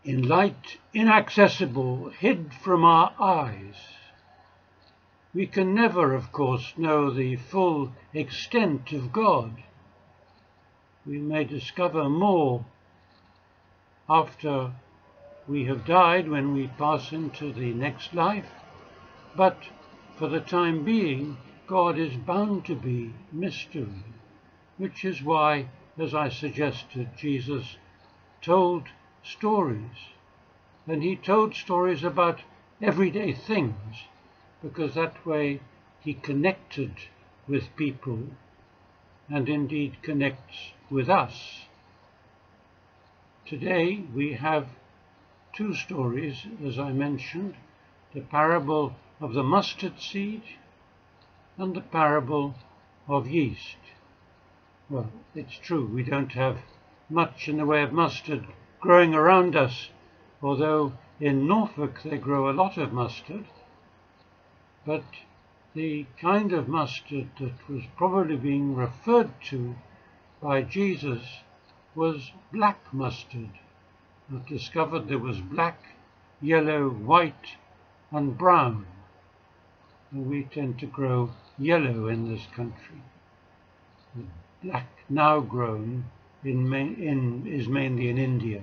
in light inaccessible, hid from our eyes. We can never, of course, know the full extent of God. We may discover more after we have died, when we pass into the next life, but for the time being, God is bound to be mystery, which is why, as I suggested, Jesus told stories. And he told stories about everyday things, because that way he connected with people and indeed connects with us. Today we have two stories, as I mentioned, the parable of the mustard seed and the parable of yeast. Well, it's true, we don't have much in the way of mustard growing around us, although in Norfolk they grow a lot of mustard. But the kind of mustard that was probably being referred to by Jesus was black mustard. I've discovered there was black, yellow, white and brown. And we tend to grow yellow in this country. The black now grown is mainly in India.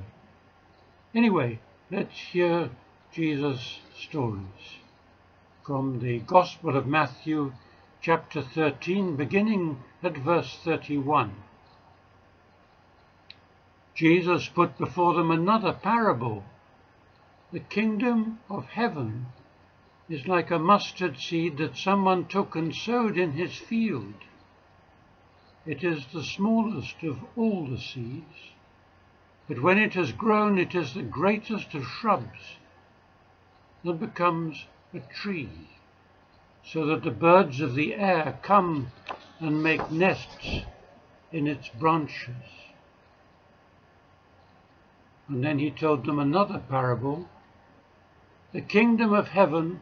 Anyway, let's hear Jesus' stories from the Gospel of Matthew, chapter 13, beginning at verse 31. Jesus put before them another parable. The kingdom of heaven is like a mustard seed that someone took and sowed in his field. It is the smallest of all the seeds, but when it has grown, it is the greatest of shrubs and becomes a tree, so that the birds of the air come and make nests in its branches. And then he told them another parable. The kingdom of heaven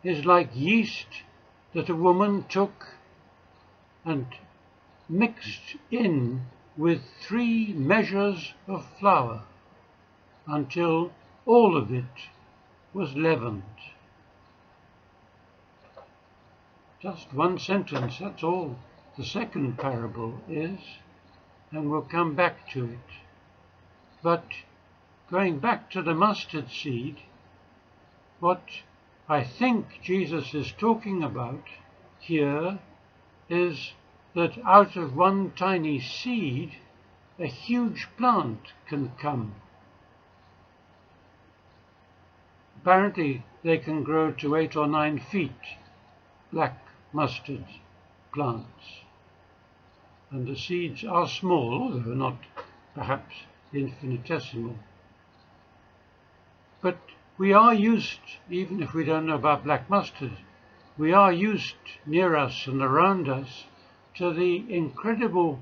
is like yeast that a woman took and mixed in with 3 measures of flour until all of it was leavened. Just one sentence, that's all the second parable is, and we'll come back to it. But going back to the mustard seed, what I think Jesus is talking about here is that out of one tiny seed, a huge plant can come. Apparently, they can grow to 8 or 9 feet, black mustard plants. And the seeds are small, although not perhaps infinitesimal. But we are used, even if we don't know about black mustard, we are used near us and around us to the incredible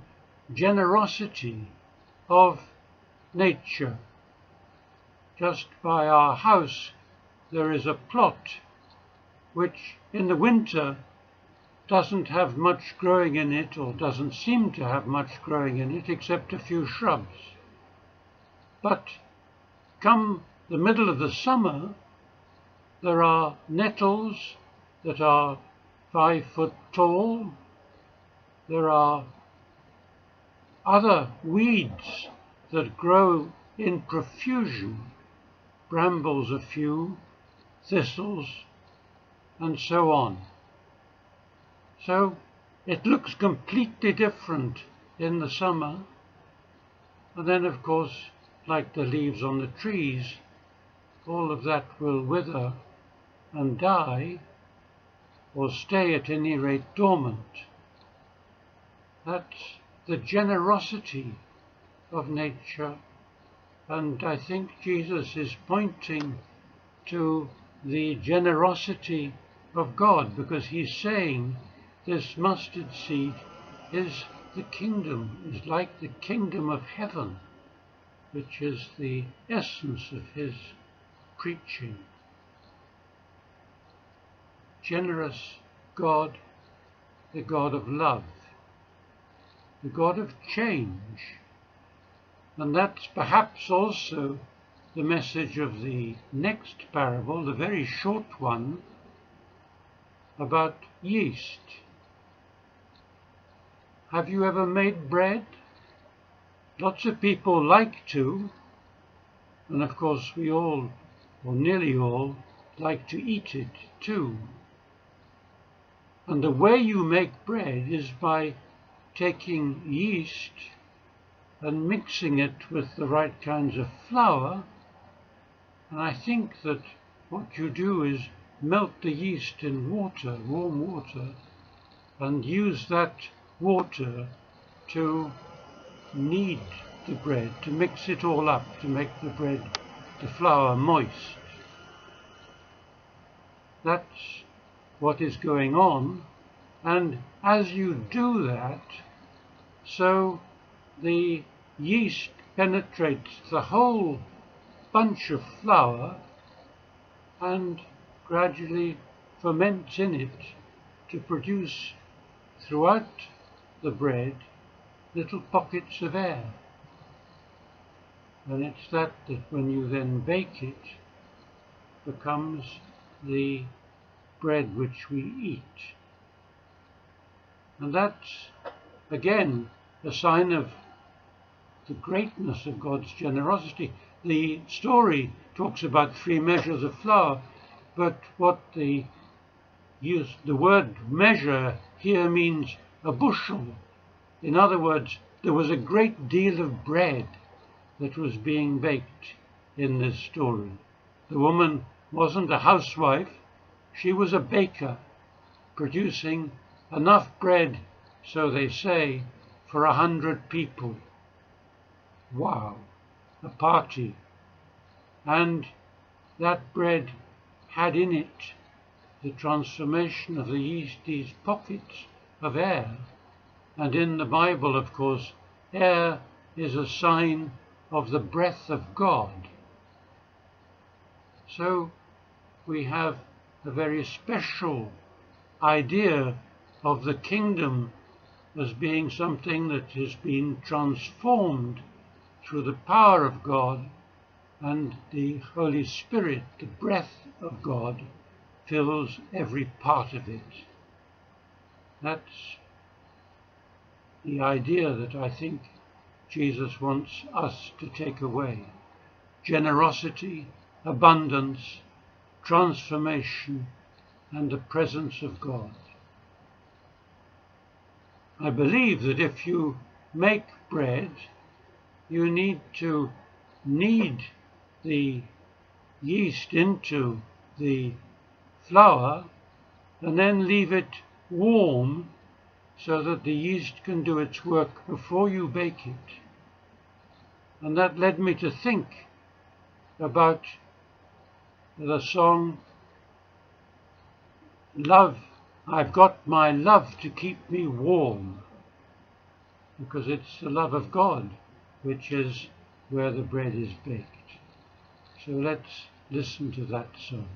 generosity of nature. Just by our house there is a plot which in the winter doesn't have much growing in it, or doesn't seem to have much growing in it, except a few shrubs. But come the middle of the summer, there are nettles that are 5 foot tall. There are other weeds that grow in profusion, brambles a few, thistles, and so on. So it looks completely different in the summer. And then, of course, like the leaves on the trees, all of that will wither and die, or stay at any rate dormant. That's the generosity of nature, and I think Jesus is pointing to the generosity of God, because he's saying this mustard seed is the kingdom, is like the kingdom of heaven, which is the essence of his preaching. Generous God, the God of love, the God of change. And that's perhaps also the message of the next parable, the very short one, about yeast. Have you ever made bread? Lots of people like to, and of course we all, or nearly all, like to eat it too. And the way you make bread is by taking yeast and mixing it with the right kinds of flour. And I think that what you do is melt the yeast in water, warm water, and use that water to knead the bread, to mix it all up, to make the bread, the flour, moist. That's what is going on, and as you do that, so the yeast penetrates the whole bunch of flour and gradually ferments in it to produce throughout the bread little pockets of air. And it's that when you then bake it becomes the bread which we eat. And that's again a sign of the greatness of God's generosity. The story talks about 3 measures of flour, but what the word measure here means a bushel. In other words, there was a great deal of bread that was being baked in this story. The woman wasn't a housewife, she was a baker, producing enough bread, so they say, for 100 people. Wow, a party. And that bread had in it the transformation of the yeast, these pockets of air. And in the Bible, of course, air is a sign of the breath of God. So we have a very special idea of the kingdom as being something that has been transformed through the power of God, and the Holy Spirit, the breath of God, fills every part of it. That's the idea that I think Jesus wants us to take away. Generosity, abundance, transformation, and the presence of God. I believe that if you make bread, you need to knead the yeast into the flour and then leave it warm so that the yeast can do its work before you bake it. And that led me to think about the song, Love, I've got my love to keep me warm, because it's the love of God which is where the bread is baked. So let's listen to that song.